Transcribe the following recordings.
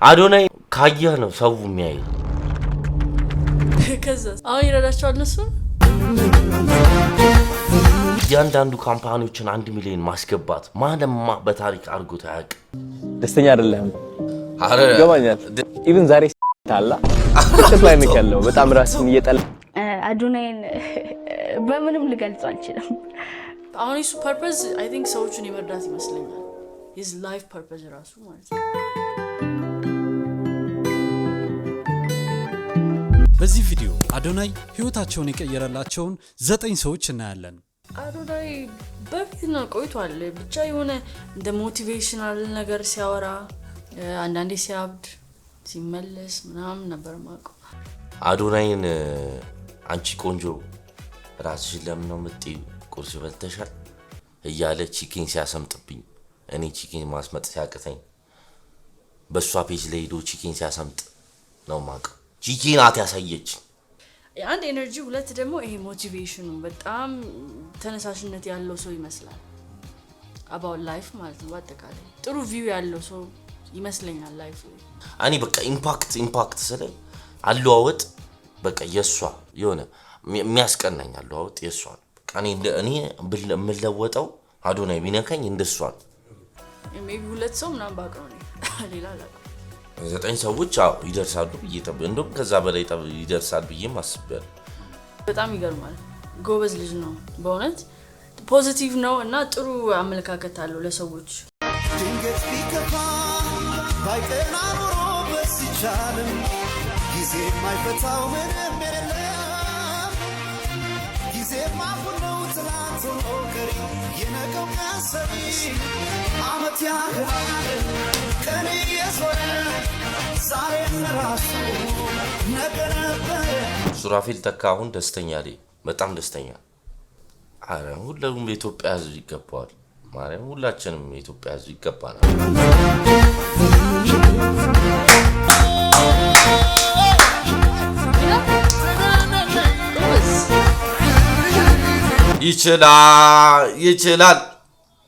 አዶናይ ካየህ ነው ሰው የሚያይ ከዛስ አሁን ይረዳቸዋል እነሱ ያንዳንዱ ካምፓኒዎችን 1 ሚሊዮን ማስገባት ማለማ በታሪክ አርጎት ያቅ ደስተኛ አይደለም አረ ገባኛል ኢቭን ዛሬ ታላ ተስላይ ነው በጣም ራስን እየጠላ አዶናይን በምንም ልገልጸው አልችልም አሁን እሱ ፐርፐዝ አይ ቲንክ ሰዎችን ይመርዳት ይመስለኛል his life purpose ራሱ ማለት ነው በዚህ ቪዲዮ አዶናይ ህይወታቸውን የቀየረላቸውን 9 ሰዎች እናያለን አዶናይ በፊት ነው ቆይቷል ብቻ የሆነ እንደ ሞቲቬሽናል ነገር ሲያወራ አንዳንዴ ሲያብድ ሲመለስ ምናምን ነበር ማቀው አዶናይን አንቺ ቆንጆ ራስሽን ለምን ነው የምትይ ቁርስ በልተሻል እያለ ቺኪን ሲያሰምጥብኝ እኔ ቺኪን ማስመጥ ሲያቅተኝ በሷ ፔጅ ላይ ሄዶ ቺኪን ሲያሰምጥ ነው ማቀው ቺኪን አትያሳየች አንድ ኤነርጂ ሁለት ደግሞ ይሄ ሞቲቬሽኑ በጣም ተነሳሽነት ያለው ሰው ይመስላል about life ማለት ነው በአጠቃላይ ጥሩ ቪው ያለው ሰው ይመስለኛል ላይፍ አኒ በቃ ኢምፓክት ስለ አለዋወጥ በቃ የሷ የሆነ የሚያስቀናኝ አለዋወጥ የሷ በቃ እኔ ምለወጣው አዶናይ ቢነካኝ እንደሷ ሜቢ ሁለት ሰው ምናምን ባቀው ነው ሌላ ላ 9 ሰዎች ይደርሳሉ በየተብ እንደም ከዛ በላይ ይደርሳል በየም አስበል በጣም ይገርማል ጎበዝ ልጅ ነው በእውነት ፖዚቲቭ ነው እና ጥሩ አመለካከት አለው ለሰዎች ድንገት ቢከፋ ባይቀና ኖሮ በስቻለም ጊዜ ማይፈታው ምንም የለም ጊዜ ማሁነው ትላንት ኦከሪ የነገው ቀሰሪ አመት ያህል ቀኔ የዞረ ዛሬም ራሱ ነገር ነበር ሱራፌል ተካ አሁን ደስተኛ ላይ በጣም ደስተኛ አረ ሁሉም በኢትዮጵያ ህዝብ ይገባዋል ማርያም ሁላችንም የኢትዮጵያ ህዝብ ይገባናል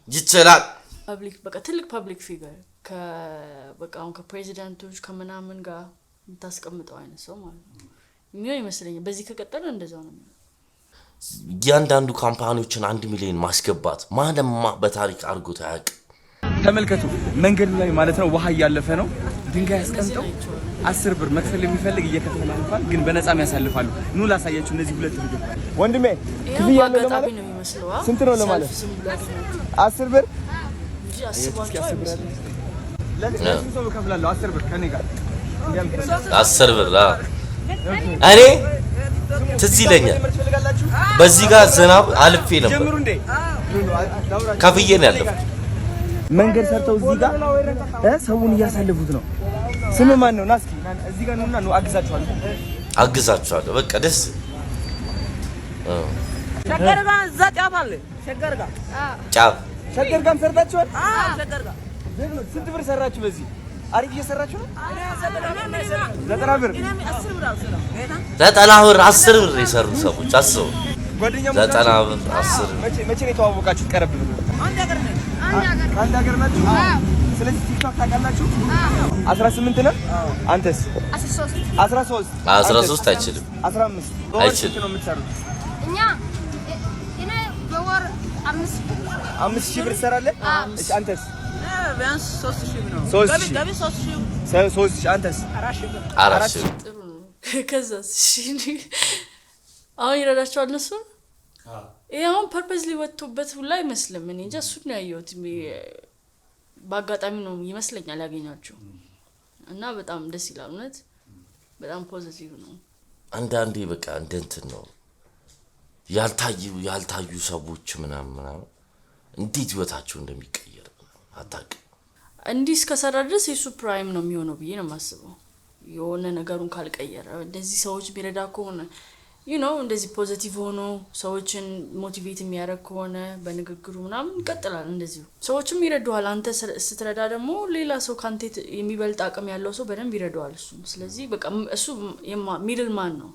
ይችላል ፐብሊክ በቃ ትልቅ ፐብሊክ ፊገር ከበቃው ከፕሬዚዳንቶች ከመናምን ጋር እንታስቀምጠው አይነት ሰው ማለት ነው የሚሆን ይመስለኛል በዚህ ከቀጠለ እንደዛው ነው ያንዳንዱ ካምፓኒዎችን 1 ሚሊዮን ማስገባት ማለማ በታሪክ አርጎት ያቅ ተመልከቱ መንገድ ላይ ማለት ነው ውሃ ያለፈ ነው ድንጋይ ያስቀምጠው 10 ብር መክፈል የሚፈልግ እየከፈለ አልፋል ግን በነፃም ያሳልፋሉ ኑ ላሳያችሁ እነዚህ ሁለት ልጅ ወንድሜ ክፍያ ያለው ለማለት ነው የሚመስለው ስንት ነው ለማለት 10 ብር ለምን ሰው ከፍላለሁ 10 ብር ከኔ ጋር 10 ብር እኔ ትዝ ይለኛል በዚህ ጋር ዝናብ አልፌ ነበር ከፍዬ ነው ያለፈው መንገድ ሰርተው እዚህ ጋር ሰውን እያሳለፉት ነው ስም ማን ነው ናስኪ እዚህ ጋር ነውና ነው አግዛችኋለሁ በቃ ደስ ሸገርጋ ዛጫፋለ ሸገርጋ ሸገርጋም ሰርታችኋል ሸገርጋ ስንት ብር ሰራችሁ በዚህ አሪፍ እየሰራችሁ ነው 90 ብር 10 ብር የሰሩ ሰዎች አስቡ ጓደኛው 90 ብር 10 መቼ ነው የተዋወቃችሁት ቀረብ ብሎ አንድ ሀገር ናችሁ ስለዚህ ቲክቶክ ታውቃላችሁ 18 ነው አንተስ 13 አይችልም 15 አይችልም ነው የምትሰሩት እኛ እኔ በወር 5000 ብር ሰራለህ እሺ አንተስ ቢያንስ 3000 ነው 3000 አንተስ 4000 ጥሩ ነው ከዛስ አሁን ይረዳቸዋል እነሱ አሁን ፐርፐዝሊ ወጥቶበት ሁላ አይመስልም እኔ እንጃ እሱን ያየሁት በአጋጣሚ ነው ይመስለኛል ያገኛቸው እና በጣም ደስ ይላል እውነት በጣም ፖዚቲቭ ነው አንዳንዴ በቃ እንትን ነው ያልታዩ ሰዎች ምናምን እንዴት ህይወታቸው እንደሚቀየር አታውቅ እንዲስ ከሰራ ድረስ የሱ ፕራይም ነው የሚሆነው ብዬ ነው የማስበው የሆነ ነገሩን ካልቀየረ እንደዚህ ሰዎች ቢረዳ ከሆነ እንደዚህ ፖዚቲቭ ሆኖ ሰዎችን ሞቲቬት የሚያደርግ ከሆነ በንግግሩ ምናምን ይቀጥላል እንደዚህ ሰዎችም ይረዱሃል አንተ ስትረዳ ደግሞ ሌላ ሰው ካንተ የሚበልጥ አቅም ያለው ሰው በደንብ ይረዳዋል እሱ ስለዚህ በቃ እሱ ሚድል ማን ነው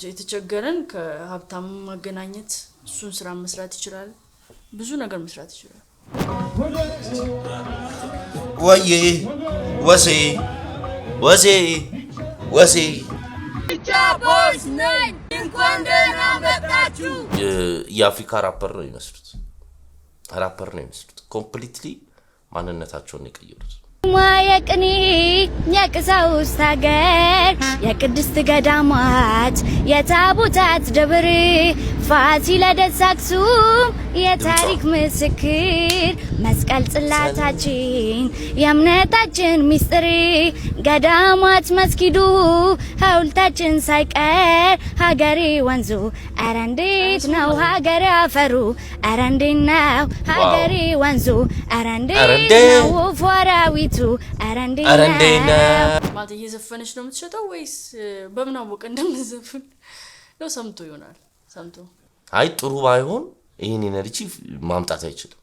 የተቸገረን ከሀብታም ማገናኘት እሱን ስራ መስራት ይችላል ብዙ ነገር መስራት ይችላል ወዬ ወሴ ወሴ ቻቦስ ነኝ እንኳን ደህና መጣችሁ። የአፍሪካ ራፐር ነው የሚመስሉት ኮምፕሊትሊ ማንነታቸውን የቀየሩት። የቅኔ የቀሳውስት ሀገር የቅድስት ገዳማት የታቦታት ደብር ፋሲለደስ አክሱም የታሪክ ምስክር መስቀል ጽላታችን የእምነታችን ሚስጥር ገዳማት መስጊዱ ሐውልታችን ሳይቀር ሀገሬ ወንዙ ኧረ እንዴት ነው ሀገሬ አፈሩ ኧረ እንዴት ነው ሀገሬ ወንዙ ኧረ እንዴት ነው ፎራዊቱ ኧረ እንዴት ነው ማለት እየዘፈነች ነው የምትሸጠው ወይስ በምን አወቀ እንደምትዘፍን ነው? ሰምቶ ይሆናል ሰምቶ። አይ ጥሩ ባይሆን ይሄን ኢነርጂ ማምጣት አይችልም።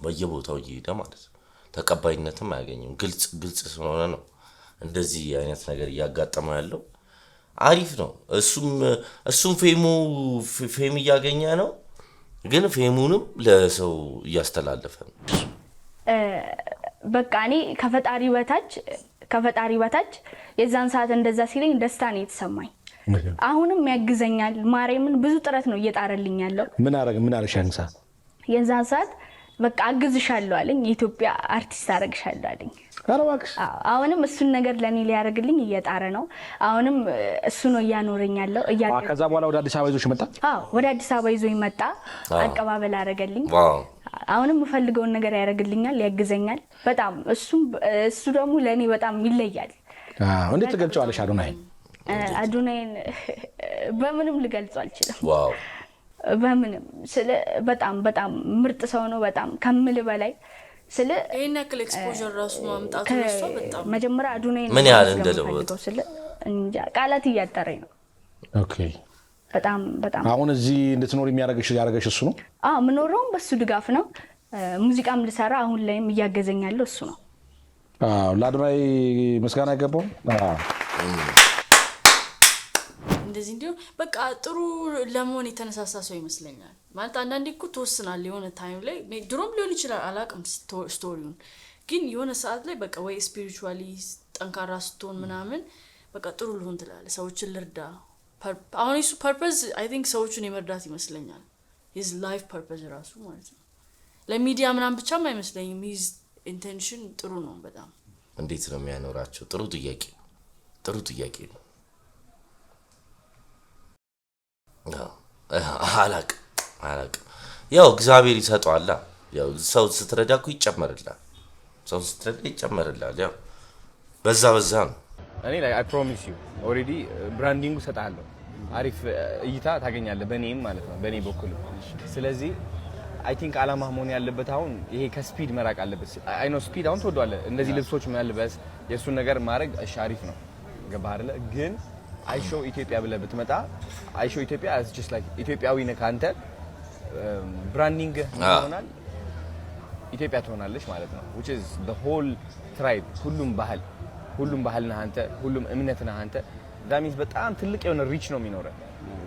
በየቦታው እየሄደ ማለት ነው ተቀባይነትም አያገኝም። ግልጽ ስለሆነ ነው እንደዚህ አይነት ነገር እያጋጠመው ያለው። አሪፍ ነው። እሱም ፌም እያገኘ ነው፣ ግን ፌሙንም ለሰው እያስተላለፈ ነው። በቃ እኔ ከፈጣሪ በታች የዛን ሰዓት እንደዛ ሲለኝ ደስታ ነው የተሰማኝ። አሁንም ያግዘኛል። ማርያምን ብዙ ጥረት ነው እየጣረልኝ ያለው። ምን አረግሽ አንሳ የዛን ሰዓት በቃ አግዝሻለሁ አለኝ። የኢትዮጵያ አርቲስት አረግሻለሁ አለኝ። ካራዋክስ አሁንም እሱን ነገር ለኔ ሊያደርግልኝ እየጣረ ነው። አሁንም እሱ ነው እያኖረኝ ያለው። ከዛ በኋላ ወደ አዲስ አበባ ይዞሽ መጣ? ወደ አዲስ አበባ ይዞኝ መጣ። አቀባበል አረገልኝ። አሁንም የምፈልገውን ነገር ያደርግልኛል፣ ያግዘኛል በጣም። እሱ ደግሞ ለኔ በጣም ይለያል። እንዴት ትገልጫለሽ አዶናይን? በምንም ልገልጸው አልችልም። ዋው በምንም በጣም ምርጥ ሰው ነው። በጣም ከምል በላይ ይሄን ያክል ኤክስፖዠር ራሱ ማምጣቱ እሷ በጣም መጀመሪያ አዶናይን ምን ያህል እንደለወጠ እንጃ ቃላት እያጠረኝ ነው። ኦኬ በጣም አሁን እዚህ እንድትኖር ያደረገሽ እሱ ነው? ምኖረውም በሱ ድጋፍ ነው። ሙዚቃም ልሰራ አሁን ላይም እያገዘኝ ያለው እሱ ነው። ለአዶናይ ምስጋና አይገባው? እንደዚህ እንዲሁ በቃ ጥሩ ለመሆን የተነሳሳ ሰው ይመስለኛል። ማለት አንዳንዴ እኮ ተወስናል የሆነ ታይም ላይ ድሮም ሊሆን ይችላል አላውቅም ስቶሪውን፣ ግን የሆነ ሰዓት ላይ በቃ ወይ ስፒሪቹዋሊ ጠንካራ ስትሆን ምናምን በቃ ጥሩ ልሆን ትላለህ፣ ሰዎችን ልርዳ። አሁን እሱ ፐርፐዝ አይ ቲንክ ሰዎችን የመርዳት ይመስለኛል። ሂዝ ላይፍ ፐርፐዝ ራሱ ማለት ነው። ለሚዲያ ምናምን ብቻም አይመስለኝም። ሂዝ ኢንቴንሽን ጥሩ ነው በጣም። እንዴት ነው የሚያኖራቸው? ጥሩ ጥያቄ ነው። አላቅ ያው እግዚአብሔር ይሰጣል። ያው ሰው ስትረዳ እኮ ይጨመርላል። ያው በዛ ነው። እኔ አይ ፕሮሚስ ዩ ኦሬዲ ብራንዲንጉ ሰጣለሁ። አሪፍ እይታ ታገኛለህ በኔም ማለት ነው በኔ በኩል። ስለዚህ አይ ቲንክ አላማ መሆን ያለበት አሁን ይሄ ከስፒድ መራቅ አለበት። አይ ኖ ስፒድ አሁን ትወዷለህ፣ እንደዚህ ልብሶች መልበስ የሱን ነገር ማድረግ እሺ አሪፍ ነው ገባህ አይደለ? ግን አይሾ ኢትዮጵያ ብለህ ብትመጣ አይሾ ኢትዮጵያ is just like ኢትዮጵያዊ ነህ አንተ። ብራንዲንግ ይሆናል ኢትዮጵያ ትሆናለች ማለት ነው which is the whole tribe ሁሉም ባህል ነህ አንተ፣ ሁሉም እምነት ነህ አንተ። that means በጣም ትልቅ የሆነ ሪች ነው የሚኖረው።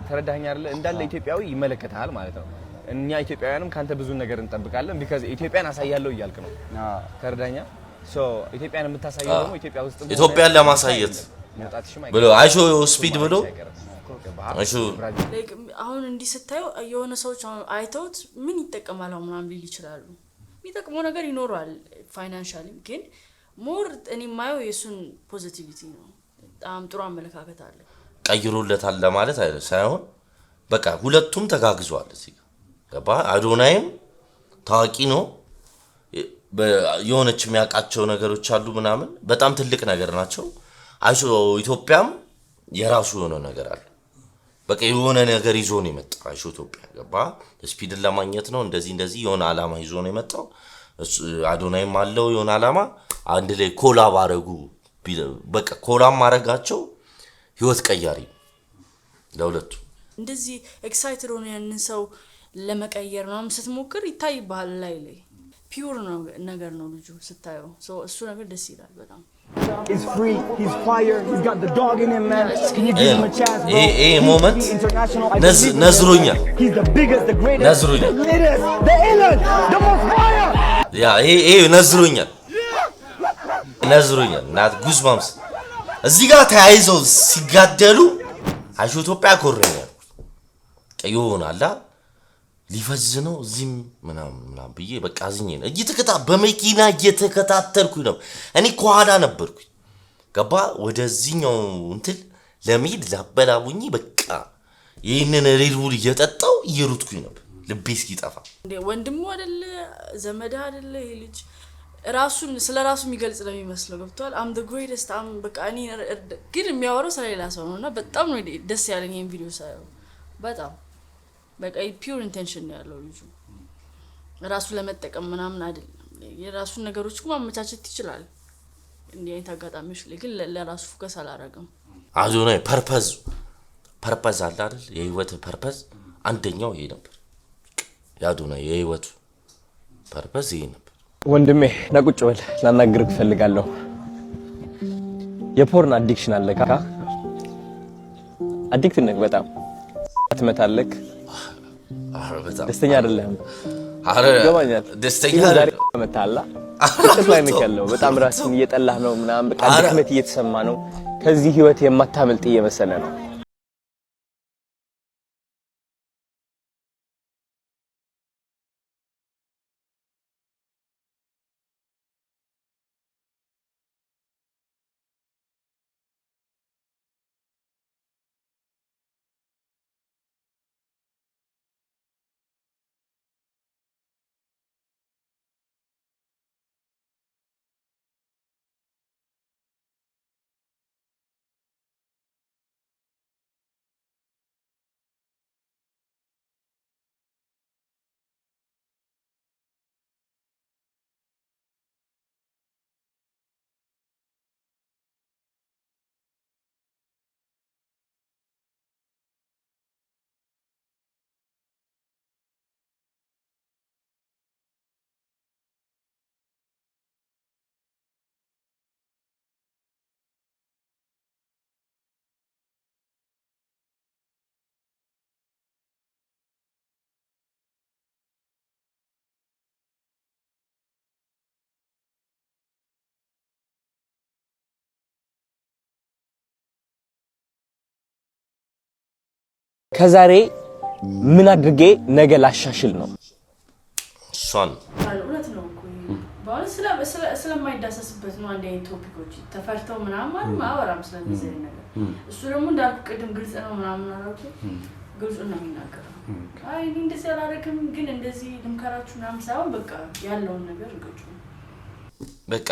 ተረዳኸኝ አይደለ? እንዳለ ኢትዮጵያዊ ይመለከታል ማለት ነው። እኛ ኢትዮጵያውያንም ካንተ ብዙ ነገር እንጠብቃለን because ኢትዮጵያን አሳያለሁ እያልክ ነው። ተረዳኸኝ? so ኢትዮጵያን የምታሳየው ደግሞ ኢትዮጵያን ለማሳየት ብሎ አይሾ ስፒድ ብሎ አይሾ አሁን እንዲህ ስታየው የሆነ ሰዎች አይተውት ምን ይጠቀማል አሁን ምናምን ሊል ይችላሉ። የሚጠቅመው ነገር ይኖራል ፋይናንሻሊ፣ ግን ሞር እኔ ማየው የሱን ፖዚቲቪቲ ነው። በጣም ጥሩ አመለካከት አለ። ቀይሮለታል ለማለት ሳይሆን በቃ ሁለቱም ተጋግዟል። እዚህ ገባ። አዶናይም ታዋቂ ነው፣ የሆነች የሚያውቃቸው ነገሮች አሉ ምናምን በጣም ትልቅ ነገር ናቸው። አይሾ ኢትዮጵያም የራሱ የሆነ ነገር አለ። በቃ የሆነ ነገር ይዞ ነው የመጣው አይሾ ኢትዮጵያ ገባ። ስፒድን ለማግኘት ነው እንደዚህ የሆነ አላማ ይዞ ነው የመጣው። አዶናይም አለው የሆነ አላማ። አንድ ላይ ኮላብ አረጉ። በቃ ኮላብ ማረጋቸው ህይወት ቀያሪ ለሁለቱ። እንደዚህ ኤክሳይትድ ሆነ ያንን ሰው ለመቀየር ነው ስትሞክር ይታይባል። ላይ ፒውር ነው ነገር ነው ልጁ ስታየው። እሱ ነገር ደስ ይላል በጣም። He's free, he's fire, he's got the dog in him, man. Can you give him a chance, bro? Hey, moment. Nazrunya. He's the biggest, the greatest, Nazrunya. the latest, the illest, the most fire. Yeah, hey, Nazrunya. ነዝሮኛል እናት ጉዝማምስ እዚህ ጋር ተያይዘው ሲጋደሉ አሹ ኢትዮጵያ ኮረኛል ቀዮናላ ሊፈዝ ነው እዚህም ምናምን ብዬ በቃ አዝኜ ነው በመኪና እየተከታተልኩኝ ነው እኔ ከኋላ ነበርኩኝ ገባ ወደዚህኛው እንትን ለሚድ ላበላቡኝ በቃ ይሄንን ሬድቡል እየጠጣው እየሩጥኩኝ ነበር ልቤ እስኪጠፋ ወንድሙ አይደለ ዘመዳ አይደለ ይሄ ልጅ ራሱን ስለራሱ የሚገልጽ ነው የሚመስለው ገብቷል አም the greatest አም በቃ እኔ ግን የሚያወራው ስለሌላ ሰው ነውና በጣም ነው ደስ ያለኝ ይሄን ቪዲዮ ሳየው በጣም በቃ ፒውር ኢንቴንሽን ነው ያለው ልጁ ራሱ ለመጠቀም ምናምን አይደለም የራሱን ነገሮች ማመቻቸት ይችላል እንዴ አይነት አጋጣሚዎች ላይ ግን ለራሱ ፎከስ አላረጋም አዶናይ ፐርፐዝ አለ አይደል የህይወት ፐርፐዝ አንደኛው ይሄ ነበር ያዶናይ የህይወቱ ፐርፐዝ ይሄ ነበር ወንድሜ ናቁጭ በል ላናግርህ ፈልጋለሁ የፖርን አዲክሽን አለ ካካ አዲክት ነህ በጣም አትመታለክ ደስተኛ አይደለም ገባኛል ደስተኛ አይደለም መታላ ተስፋይ መከለው በጣም ራስን እየጠላህ ነው ምናምን በቃ ድክመት እየተሰማ ነው ከዚህ ህይወት የማታመልጥ እየመሰለ ነው ከዛሬ ምን አድርጌ ነገ ላሻሽል ነው ሷን አልውለት ነው እኮ ባል ስለማይዳሰስበት ነው አንዴ ቶፒኮች ተፈርተው ምናምን ማወራም ስለዚህ ነገር እሱ ደግሞ እንዳልኩ ቅድም ግልጽ ነው ምናምን አራውት ግልጽ ነው የሚናገረው አይ እንደዚህ አላረክም ግን እንደዚህ ልምከራችሁ ምናምን ሳይሆን በቃ ያለውን ነገር ግልጽ ነው በቃ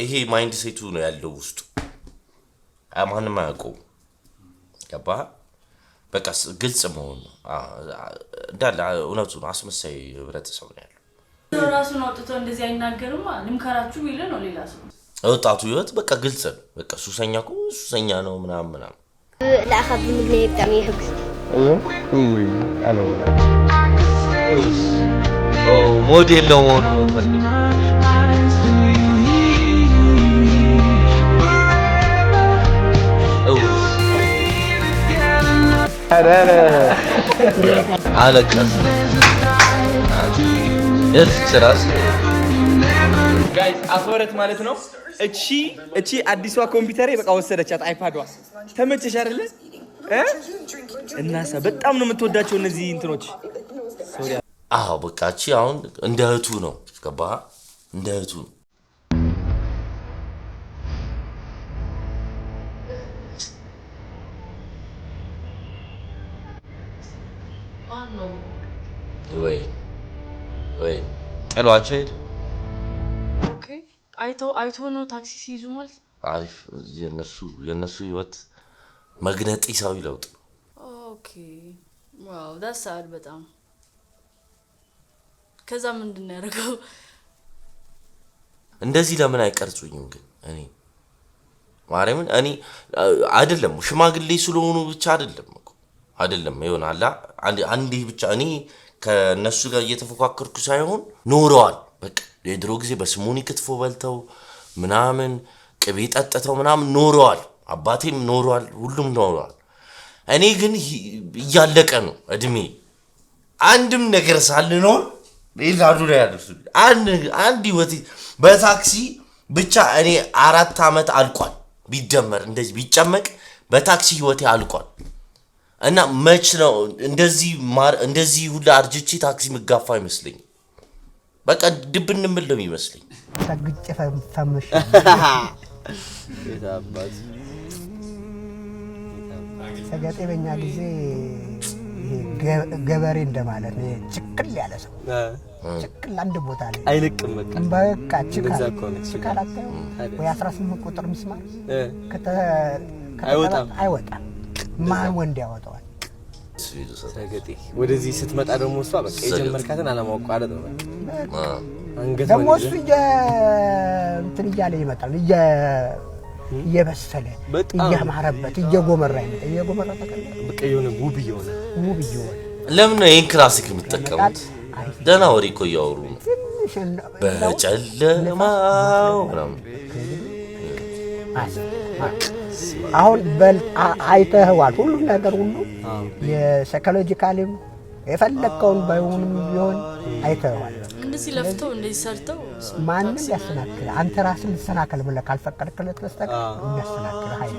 ይሄ ማይንድ ሴቱ ነው ያለው ውስጥ ማንም አያውቀው ገባ በቃ ግልጽ መሆን እንዳለ እውነቱ ነው አስመሳይ ህብረተሰብ ነው ያለው ራሱን አውጥቶ እንደዚህ አይናገርም ልምከራችሁ ቢል ነው ሌላ ሰው ወጣቱ ህይወት በቃ ግልጽ ነው በቃ ሱሰኛ ነው ምናምን ላአخذ ምግኔ በጣም ይህግስ አሎ ሞዴል ነው ፈልግ አለቀስ እርስ ጋይስ አፈረት ማለት ነው እቺ አዲሷ ኮምፒውተሬ በቃ ወሰደቻት አይፓዷ ተመቸሽ አይደለ እናሳ በጣም ነው የምትወዳቸው እነዚህ እንትኖች በቃ እቺ አሁን እንደ እህቱ ነው ገባ እንደ እህቱ ወይ ጥሏቸው ሄደ ኦኬ አይቶ ነው ታክሲ ሲይዙ ማለት አሪፍ የነሱ ህይወት መግነጢሳዊ ለውጥ ኦኬ ዋው that's sad በጣም ከዛ ምንድነው ያደረገው እንደዚህ ለምን አይቀርጹኝም ግን እኔ ማርያምን እኔ አይደለም ሽማግሌ ስለሆኑ ብቻ አይደለም ይሆናል አንዴ ብቻ እኔ ከነሱ ጋር እየተፎካከርኩ ሳይሆን ኖረዋል በቃ የድሮ ጊዜ በስሙኒ ክትፎ በልተው ምናምን ቅቤ ጠጥተው ምናምን ኖረዋል አባቴም ኖረዋል ሁሉም ኖረዋል እኔ ግን እያለቀ ነው እድሜ አንድም ነገር ሳልኖር ሌላዱ ላይ ያደርሱ አንድ ህይወት በታክሲ ብቻ እኔ 4 አመት አልቋል ቢደመር እንደዚህ ቢጨመቅ በታክሲ ህይወቴ አልቋል እና መች ነው እንደዚህ ሁሉ አርጅቼ ታክሲ መጋፋ አይመስለኝ በቃ ድብን ምን ነው የሚመስለኝ ታግጭ ፈምሽ የታባዝ ሰገጤ በእኛ ጊዜ ገበሬ እንደማለት ነው ጭቅል ያለ ሰው ጭቅል አንድ ቦታ ላይ አይልቅም በቃ ጭቅል አጣው ወይ 18 ቁጥር ምስማር አይወጣም ማን ወንድ ያወጣዋል ሰገጤ ወደዚህ ስትመጣ ደግሞ እሷ በቃ የጀመርካትን አለማቋረጥ ነው በቃ አንገት ደግሞ እሱ እንትን እያለ ይመጣል እየበሰለ እያማረበት እየጎመራ ይመጣል እየጎመራ ተቀበለ በቃ የሆነ ውብ ይሆነ ለምን ነው ይሄን ክላሲክ የምትጠቀሙት ደና ወሬ እኮ ያወሩ ነው በጨለማው አሁን በል አይተህዋል ሁሉ ነገር ሁሉ የሳይኮሎጂካልም የፈለከውን ባይሆንም ቢሆን አይተህዋል እንደዚህ ለፍተው እንደዚህ ሰርተው ማንንም ያሰናክል አንተ ራስህ ልትሰናከል ብለህ ካልፈቀድክለት በስተቀር የሚያሰናክል ኃይል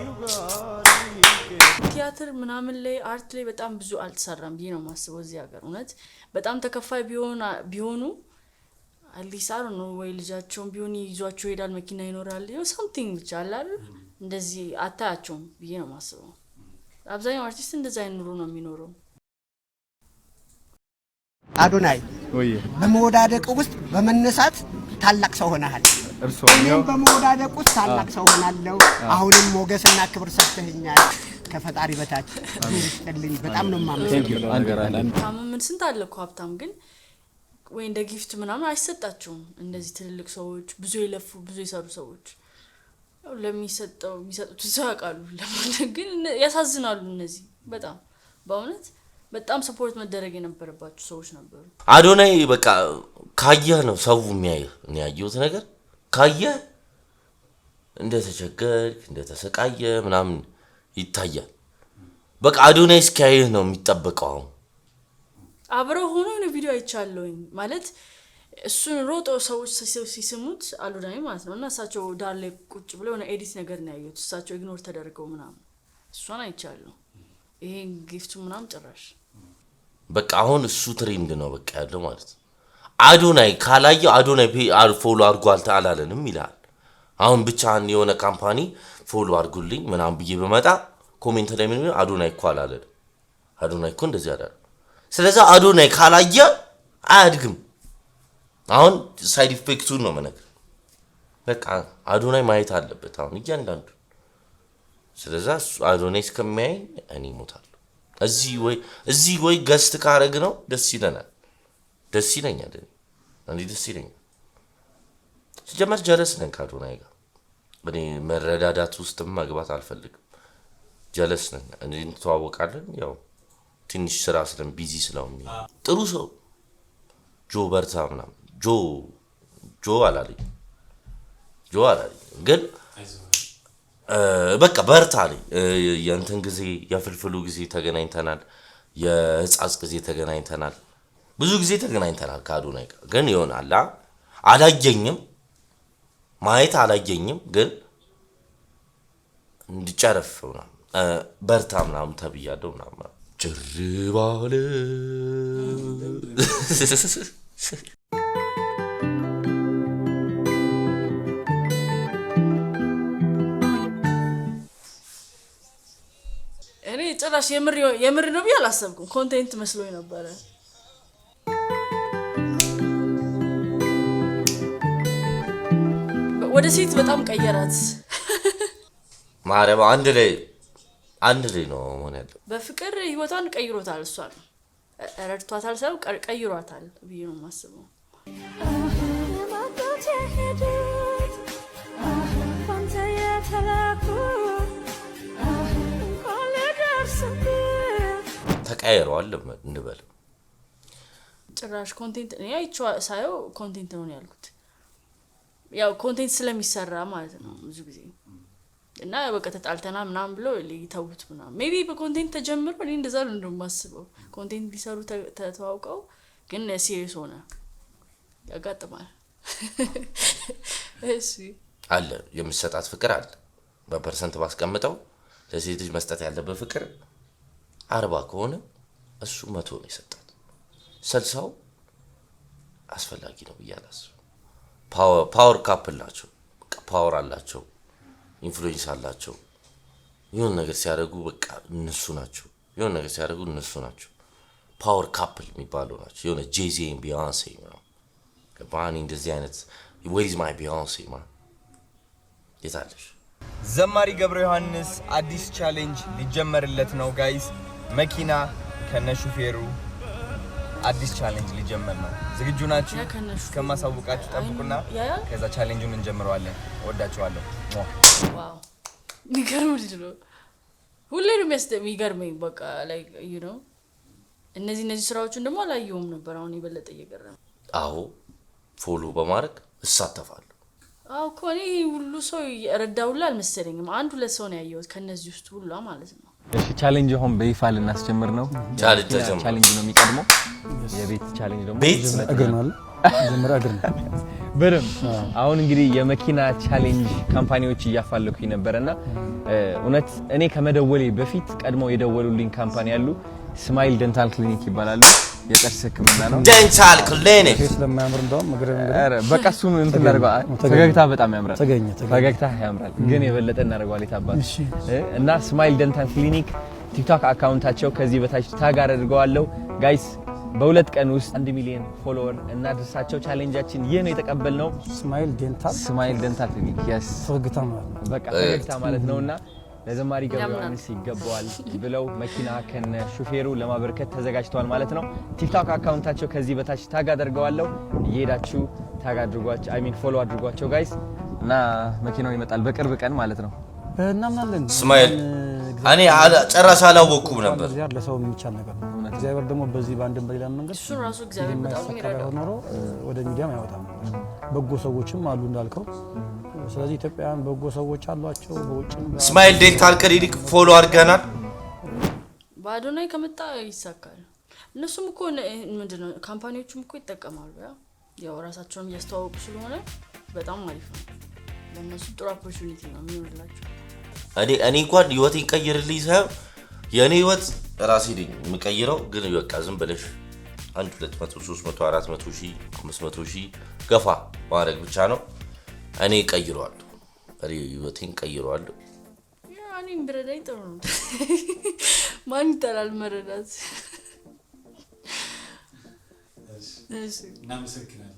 ቲያትር ምናምን ላይ አርት ላይ በጣም ብዙ አልተሰራም ብዬ ነው ማስበው እዚህ ሀገር እውነት በጣም ተከፋይ ቢሆኑ አሊሳር ነው ወይ ልጃቸውን ቢሆን ይዟቸው ይሄዳል መኪና ይኖራል you something ብቻ አይደል እንደዚህ አታያቸውም ብዬ ነው ማስበው አብዛኛው አርቲስት እንደዛ አይኑሩ ነው የሚኖረው አዶናይ ወይ በመወዳደቅ ውስጥ በመነሳት ታላቅ ሰው ሆነሃል እኔም በመወዳደቅ ውስጥ ታላቅ ሰው ሆናለሁ አሁንም ሞገስና ክብር ሰጥተኛል ከፈጣሪ በታች ይስጥልኝ በጣም ነው ማመሰግነው ታመምን ስንት አለ እኮ ሀብታም ግን ወይ እንደ ጊፍት ምናምን አይሰጣቸውም እንደዚህ ትልልቅ ሰዎች ብዙ ይለፉ ብዙ ይሰሩ ሰዎች የሚሰጡት ሰው ያውቃሉ ለማለት ግን ያሳዝናሉ እነዚህ በጣም በእውነት በጣም ሰፖርት መደረግ የነበረባቸው ሰዎች ነበሩ አዶናይ በቃ ካየህ ነው ሰው የሚያየው እኔ ያየሁት ነገር ካየህ እንደተቸገርክ እንደተሰቃየ ምናምን ይታያል በቃ አዶናይ እስኪያየህ ነው የሚጠበቀው አብረው ሆኖ ነው ቪዲዮ አይቻለሁኝ ማለት እሱን ሮጦ ሰዎች ሲስሙት አዶናይ ማለት ነውና እሳቸው ዳር ላይ ቁጭ ብለው ነው ኤዲት ነገር ነው ያዩት እሳቸው ኢግኖር ተደርገው ምናምን እሷን አይቻለሁ ይሄን ጊፍቱ ምናምን ጭራሽ በቃ አሁን እሱ ትሬንድ ነው በቃ ያለው ማለት አዶናይ ካላየው አዶናይ ፎሎ አድርጓል ታላለንም ይላል አሁን ብቻን የሆነ ካምፓኒ ፎሎ አድርጉልኝ ምናምን ብዬ በመጣ ኮሜንት ላይ ምን አዶናይ እኮ አላለ አዶናይ እኮ እንደዚህ አላለ ስለዚህ አዶናይ ካላየ አያድግም አሁን ሳይድ ኢፌክቱን ነው ማለት በቃ አዶናይ ማየት አለበት አሁን እያንዳንዱ ስለዚህ አዶናይ እስከሚያይ እኔ ሞታለሁ እዚህ ወይ ገስት ካረግ ነው ደስ ይለኛል እኔ ደስ ይለኛል ሲጀመር ጀለስ ነኝ ከአዶናይ ጋር እኔ መረዳዳት ውስጥ መግባት አልፈልግም ጀለስ ነኝ እኔ ተዋወቃለን ያው ትንሽ ስራ ስለምን ቢዚ ስለሆነ ጥሩ ሰው ጆ በርታ ምናምን ጆ አላለኝ ግን በቃ በርታ ላይ የእንትን ጊዜ የፍልፍሉ ጊዜ ተገናኝተናል የህፃጽ ጊዜ ተገናኝተናል ብዙ ጊዜ ተገናኝተናል ከአዶናይ ጋር ግን ይሆናል አላየኝም ማየት አላየኝም ግን እንድጨረፍ ምናምን በርታ ምናምን ተብያለሁ ምናምን ጅርባለ እኔ ጭራሽ የምር ነው ብዬ አላሰብኩም ኮንቴንት መስሎኝ ነበር ወደ ሴት በጣም ቀየራት ማረባ አንድ ላይ ነው ማለት በፍቅር ህይወቷን ቀይሮታል እሷን ረድቷታል ሰው ቀይሯታል ብዬ ነው ማስበው ተቀየሯል እንበል ጭራሽ ኮንቴንት እኔ አይቼው ሳየው ኮንቴንት ነው ያልኩት ያው ኮንቴንት ስለሚሰራ ማለት ነው ብዙ ጊዜ እና በቃ ተጣልተና ምናምን ብሎ ሊተውት ምናምን ሜቢ በኮንቴንት ተጀምሮ እኔ እንደዛ ነው እንደማስበው ኮንቴንት ሊሰሩ ተተዋውቀው ግን ሲሪየስ ሆነ ያጋጥማል እሺ አለ የምትሰጣት ፍቅር አለ በፐርሰንት ባስቀምጠው ለሴት ልጅ መስጠት ያለበት ፍቅር 40 ከሆነ እሱ 100 ነው የሰጣት 60 አስፈላጊ ነው ብያለሁ ፓወር ካፕል ናቸው ፓወር አላቸው ኢንፍሉዌንስ አላቸው የሆነ ነገር ሲያደርጉ በቃ እነሱ ናቸው የሆነ ነገር ሲያደርጉ እነሱ ናቸው ፓወር ካፕል የሚባለው ናቸው የሆነ ጄዚ እና ቢዮንሴ ነው ከባኒ እንደዚህ አይነት where is my Beyonce man የታለሽ ዘማሪ ገብረ ዮሐንስ አዲስ ቻሌንጅ ሊጀመርለት ነው ጋይስ መኪና ከነሹፌሩ አዲስ ቻሌንጅ ሊጀመር ነው ዝግጁ ናችሁ ከማሳውቃችሁ ጠብቁና ከዛ ቻሌንጁን እንጀምረዋለን ወዳችኋለሁ ዋው ሚገርም ልጅ ነው ሁሌም የሚገርመኝ በቃ like you know እነዚህ ስራዎችን ደግሞ አላየሁም ነበር አሁን ይበለጠ እየገረመ አዎ ፎሎ በማድረግ እሳተፋለሁ አው ኮኒ ሁሉ ሰው ረዳውላ አልመሰለኝም አንድ ሁለት ሰው ነው ያየሁት ከነዚህ ውስጥ ሁሉ ማለት ነው እሺ ቻሌንጅ ሆም በይፋ ልናስጀምር ነው ቻሌንጅ ነው የሚቀድመው የቤት ቻሌንጅ ደግሞ ቤት እግር ነው ጀምራ እግር ነው በደም አሁን እንግዲህ የመኪና ቻሌንጅ ካምፓኒዎች እያፋለኩኝ ነበርና እውነት እኔ ከመደወሌ በፊት ቀድመው የደወሉልኝ ካምፓኒ ያሉ ስማይል ደንታል ክሊኒክ ይባላሉ የጥርስ ህክምና ነው ደንታል ክሊኒክ ስለማያምር እንደውም እግር በቃ እሱን እንትን እናደርገው ፈገግታ በጣም ያምራል ፈገግታ ያምራል ግን የበለጠ እናደርገዋል የታባል እና ስማይል ደንታል ክሊኒክ ቲክቶክ አካውንታቸው ከዚህ በታች ታግ አድርገዋለሁ ጋይስ በሁለት ቀን ውስጥ 1 ሚሊዮን ፎሎወር እናድርሳቸው ቻሌንጃችን ይሄ ነው የተቀበልነው ስማይል ደንታል ክሊኒክ yes ፈገግታ ማለት በቃ ፈገግታ ማለት ነውና ለዘማሪ ገብረ ዮሐንስ ይገባዋል ብለው መኪና ከነ ሹፌሩ ለማበርከት ተዘጋጅተዋል ማለት ነው ቲክቶክ አካውንታቸው ከዚህ በታች ታግ አድርገዋለሁ እየሄዳችሁ ታግ አድርጓቸው አይ ሚን ፎሎ አድርጓቸው ጋይስ እና መኪናው ይመጣል በቅርብ ቀን ማለት ነው እናምናለን ስማይል እኔ ጨራሽ አላወኩም ነበር ለሰው የሚቻል ነገር ነው እግዚአብሔር ደግሞ በዚህ ባንድም በሌላ መንገድ እሱ ራሱ እግዚአብሔር በጣም ይረዳው ወደ ሚዲያም ያወጣል በጎ ሰዎችም አሉ እንዳልከው ስለዚህ ኢትዮጵያውያን በጎ ሰዎች አሏቸው በውጭም ስማይል ዴንታል ክሊኒክ ፎሎ አድርገናል ባዶናይ ከመጣ ይሳካል እነሱም እኮ ምንድነው ካምፓኒዎቹም እኮ ይጠቀማሉ ያው ራሳቸውን ያስተዋውቁ ስለሆነ በጣም አሪፍ ነው ለነሱ ጥሩ ኦፖርቹኒቲ ነው የሚሆንላቸው እኔ እንኳን ህይወቴን ቀይርልኝ ሳይሆን የኔ ህይወት ራሴ ነኝ የምቀይረው ግን በቃ ዝም ብለሽ 1 200 300 400 ሺህ 500 ሺህ ገፋ ማድረግ ብቻ ነው እኔ ቀይሯለሁ ህይወቴን ቀይሯለሁ ያኔ ብረዳይ ጥሩ ነው ማን ይጠላል መረዳት እሺ እናመሰግናለን